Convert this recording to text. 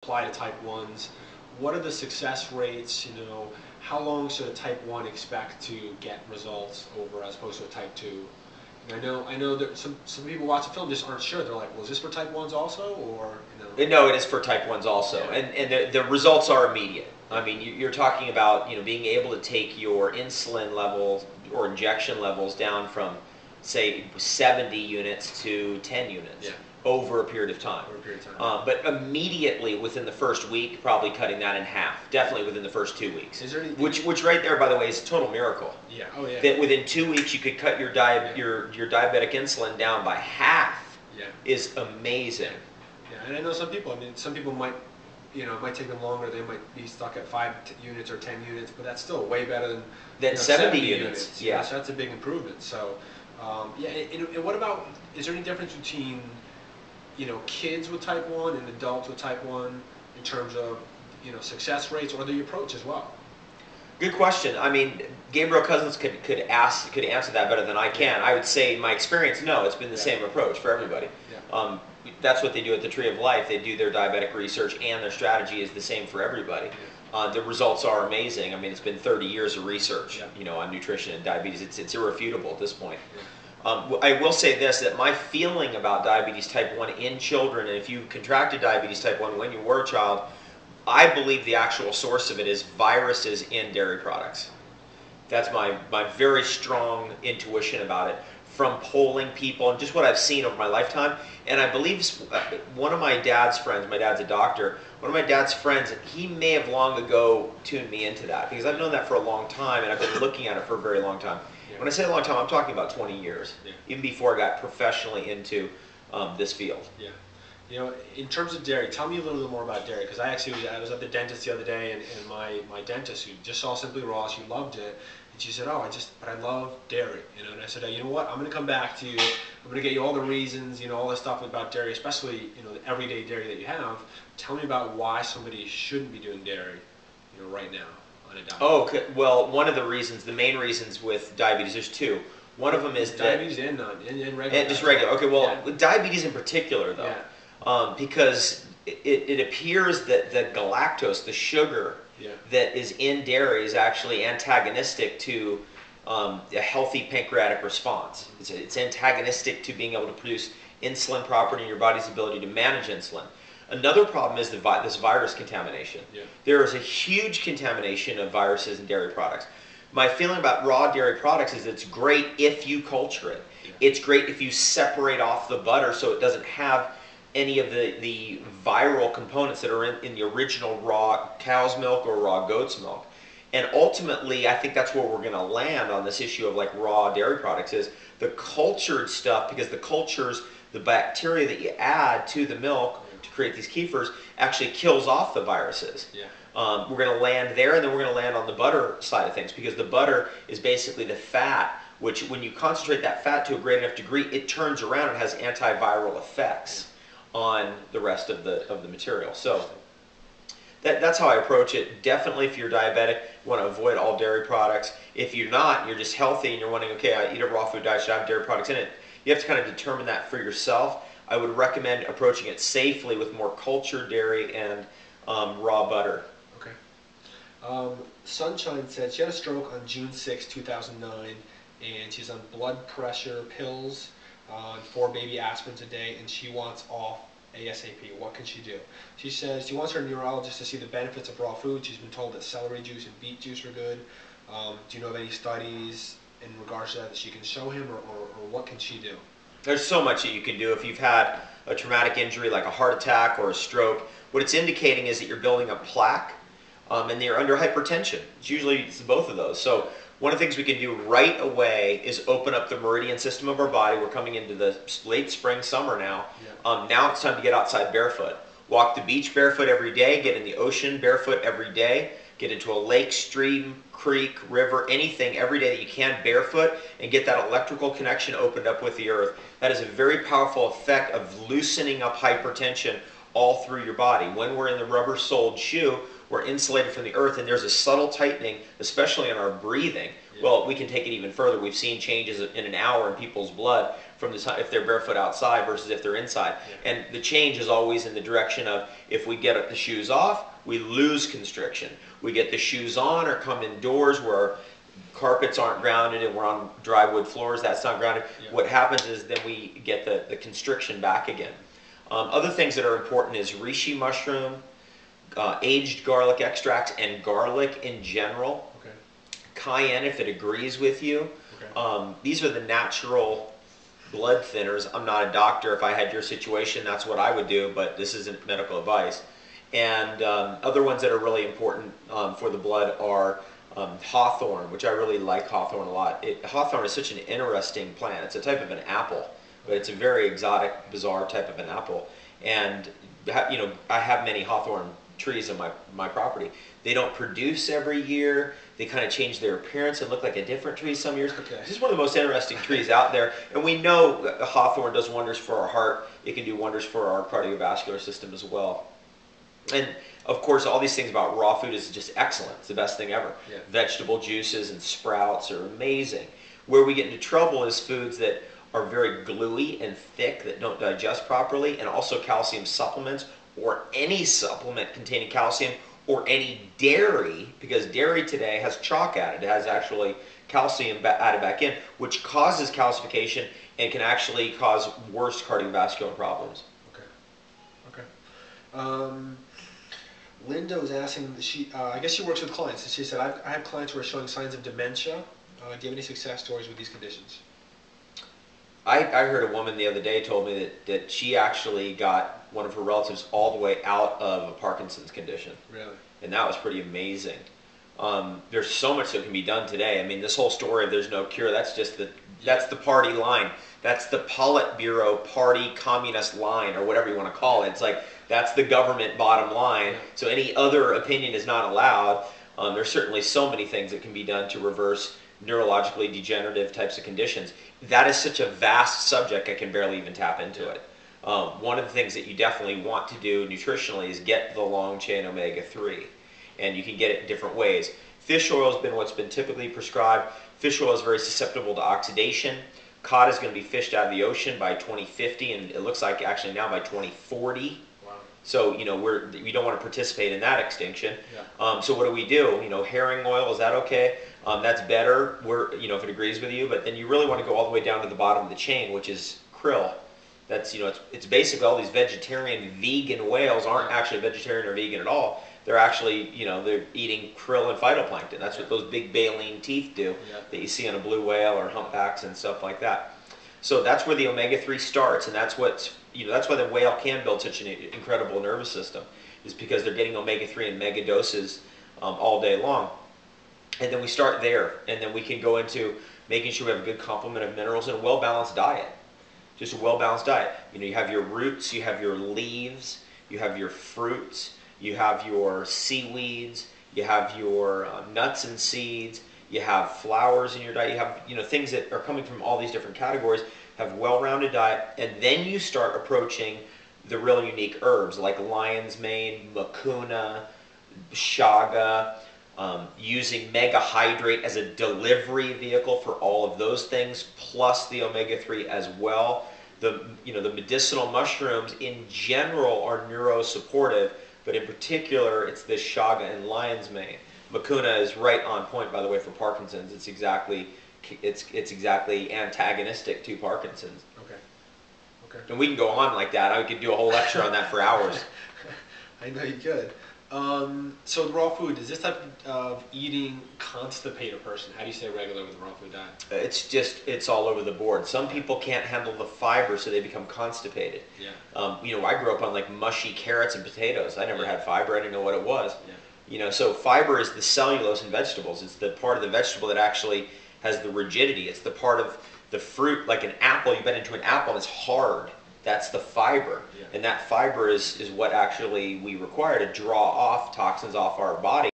apply to type 1s. What are the success rates? How long should a type 1 expect to get results over as opposed to a type 2? And I know that some people watch the film just aren't sure. They're like, well, is this for type 1s also, or No, it is for type 1s also, Yeah. and the results are immediate. I mean, you're talking about being able to take your insulin levels or injection levels down from, say, 70 units to 10 units Yeah. over a period of time. Over a period of time. But immediately within the first week, probably cutting that in half. Definitely within the first 2 weeks. Is there any, Which right there, by the way, is a total miracle. Yeah. Oh yeah. That within 2 weeks you could cut your diabetic insulin down by half. Yeah. Is amazing. Yeah, and I know some people. I mean, some people might, it might take them longer. They might be stuck at 5 units or 10 units, but that's still way better than 70 units. Yeah. So that's a big improvement. So, yeah. And what about? Is there any difference between, kids with type 1 and adults with type 1 in terms of, success rates or the approach as well? Good question. I mean, Gabriel Cousins could answer that better than I can. I would say, in my experience, no, it's been the same approach for everybody. Yeah. That's what they do at the Tree of Life. They do their diabetic research, and their strategy is the same for everybody. The results are amazing. I mean, it's been 30 years of research, on nutrition and diabetes. It's irrefutable at this point. I will say this, that my feeling about diabetes type 1 in children, and if you contracted diabetes type 1 when you were a child, I believe the actual source of it is viruses in dairy products. That's my very strong intuition about it from polling people and just what I've seen over my lifetime. And I believe one of my dad's friends, my dad's a doctor, one of my dad's friends, he may have long ago tuned me into that because I've known that for a long time and I've been looking at it for a very long time. When I say a long time, I'm talking about 20 years, even before I got professionally into this field. Yeah. In terms of dairy, tell me a little bit more about dairy, because I was at the dentist the other day, and my dentist, who just saw Simply Raw, she loved it, and she said, oh, but I love dairy, and I said, you know what, I'm going to come back to you, I'm going to get you all the reasons, all the stuff about dairy, especially, the everyday dairy that you have. Tell me about why somebody shouldn't be doing dairy, right now on a diet. Oh, okay. Well, one of the reasons, the main reasons with diabetes, there's two. One of them is diabetes and regular. And just regular. Okay, well, with diabetes in particular, though. Yeah. Because it appears that the galactose, the sugar that is in dairy, is actually antagonistic to a healthy pancreatic response. It's antagonistic to being able to produce insulin properly and your body's ability to manage insulin. Another problem is this virus contamination. Yeah. There is a huge contamination of viruses in dairy products. My feeling about raw dairy products is it's great if you culture it. Yeah. It's great if you separate off the butter so it doesn't have any of the viral components that are in the original raw cow's milk or raw goat's milk. And ultimately, I think that's where we're going to land on this issue of like raw dairy products is the cultured stuff, because the cultures, the bacteria that you add to the milk to create these kefirs actually kills off the viruses. Yeah. We're going to land there, and then we're going to land on the butter side of things, because the butter is basically the fat, which when you concentrate that fat to a great enough degree, it turns around and has antiviral effects on the rest of the material. So that's how I approach it. Definitely, if you're diabetic, you want to avoid all dairy products. If you're not, you're just healthy and you're wondering, okay, I eat a raw food diet, should I have dairy products in it? You have to kind of determine that for yourself. I would recommend approaching it safely with more cultured dairy and raw butter. Okay. Sunshine said she had a stroke on June 6, 2009, and she's on blood pressure pills, 4 baby aspirins a day, and she wants off ASAP. What can she do? She says she wants her neurologist to see the benefits of raw food. She's been told that celery juice and beet juice are good. Do you know of any studies in regards to that she can show him, or what can she do? There's so much that you can do if you've had a traumatic injury like a heart attack or a stroke. What it's indicating is that you're building up plaque and you're under hypertension. It's both of those. So one of the things we can do right away is open up the meridian system of our body. We're coming into the late spring, summer now. Yeah. Now it's time to get outside barefoot. Walk the beach barefoot every day. Get in the ocean barefoot every day. Get into a lake, stream, creek, river, anything every day that you can barefoot, and get that electrical connection opened up with the earth. That is a very powerful effect of loosening up hypertension all through your body. When we're in the rubber-soled shoe, we're insulated from the earth, and there's a subtle tightening, especially in our breathing, Yeah. Well, we can take it even further. We've seen changes in an hour in people's blood from the time if they're barefoot outside versus if they're inside. Yeah. And the change is always in the direction of if we get the shoes off, we lose constriction. We get the shoes on or come indoors where carpets aren't grounded and we're on dry wood floors, that's not grounded. Yeah. What happens is then we get the constriction back again. Other things that are important is reishi mushroom, aged garlic extracts, and garlic in general. Okay. Cayenne, if it agrees with you. Okay. These are the natural blood thinners. I'm not a doctor. If I had your situation, that's what I would do, but this isn't medical advice. And other ones that are really important for the blood are hawthorn, which I really like hawthorn a lot. Hawthorn is such an interesting plant. It's a type of an apple, but it's a very exotic, bizarre type of an apple. And I have many hawthorn trees on my property. They don't produce every year. They kind of change their appearance and look like a different tree some years. Okay. This is one of the most interesting trees out there. And we know that hawthorn does wonders for our heart. It can do wonders for our cardiovascular system as well. And of course, all these things about raw food is just excellent. It's the best thing ever. Yeah. Vegetable juices and sprouts are amazing. Where we get into trouble is foods that are very gluey and thick that don't digest properly, and also calcium supplements or any supplement containing calcium or any dairy, because dairy today has chalk added. It has actually calcium added back in, which causes calcification and can actually cause worse cardiovascular problems. Okay. Linda was asking, I guess she works with clients, and she said, I have clients who are showing signs of dementia. Do you have any success stories with these conditions? I heard a woman the other day told me that she actually got one of her relatives all the way out of a Parkinson's condition. Really? And that was pretty amazing. There's so much that can be done today. I mean, this whole story of there's no cure, that's just that's the party line. That's the Politburo party communist line, or whatever you want to call it. It's like, that's the government bottom line. So any other opinion is not allowed. There's certainly so many things that can be done to reverse neurologically degenerative types of conditions. That is such a vast subject, I can barely even tap into it. One of the things that you definitely want to do nutritionally is get the long chain omega-3. And you can get it in different ways. Fish oil has been what's been typically prescribed. Fish oil is very susceptible to oxidation. Cod is going to be fished out of the ocean by 2050, and it looks like actually now by 2040. Wow. So we don't want to participate in that extinction. Yeah. So what do we do? Herring oil, is that okay? That's better. If it agrees with you. But then you really want to go all the way down to the bottom of the chain, which is krill. That's it's basically all these vegetarian, vegan whales aren't actually vegetarian or vegan at all. They're actually they're eating krill and phytoplankton. That's what those big baleen teeth do that you see on a blue whale or humpbacks and stuff like that. So that's where the omega-3 starts, and that's why the whale can build such an incredible nervous system, is because they're getting omega-3 in mega doses all day long. And then we start there, and then we can go into making sure we have a good complement of minerals and a well-balanced diet. Just a well-balanced diet. You have your roots, you have your leaves, you have your fruits, you have your seaweeds, you have your nuts and seeds, you have flowers in your diet, you have things that are coming from all these different categories, have well-rounded diet, and then you start approaching the really unique herbs like lion's mane, mucuna, chaga, using megahydrate as a delivery vehicle for all of those things, plus the omega-3 as well. The medicinal mushrooms in general are neurosupportive, but in particular, it's this chaga and lion's mane. Mucuna is right on point, by the way, for Parkinson's. It's exactly antagonistic to Parkinson's. Okay. And we can go on like that. I could do a whole lecture on that for hours. I know you could. So the raw food, does this type of eating constipate a person? How do you stay regular with the raw food diet? It's all over the board. Some people can't handle the fiber, so they become constipated. Yeah. I grew up on like mushy carrots and potatoes. I never had fiber. I didn't know what it was. Yeah. So fiber is the cellulose in vegetables. It's the part of the vegetable that actually has the rigidity. It's the part of the fruit, like an apple. You bite into an apple and it's hard. That's the fiber. Yeah. And that fiber is what actually we require to draw off toxins off our body.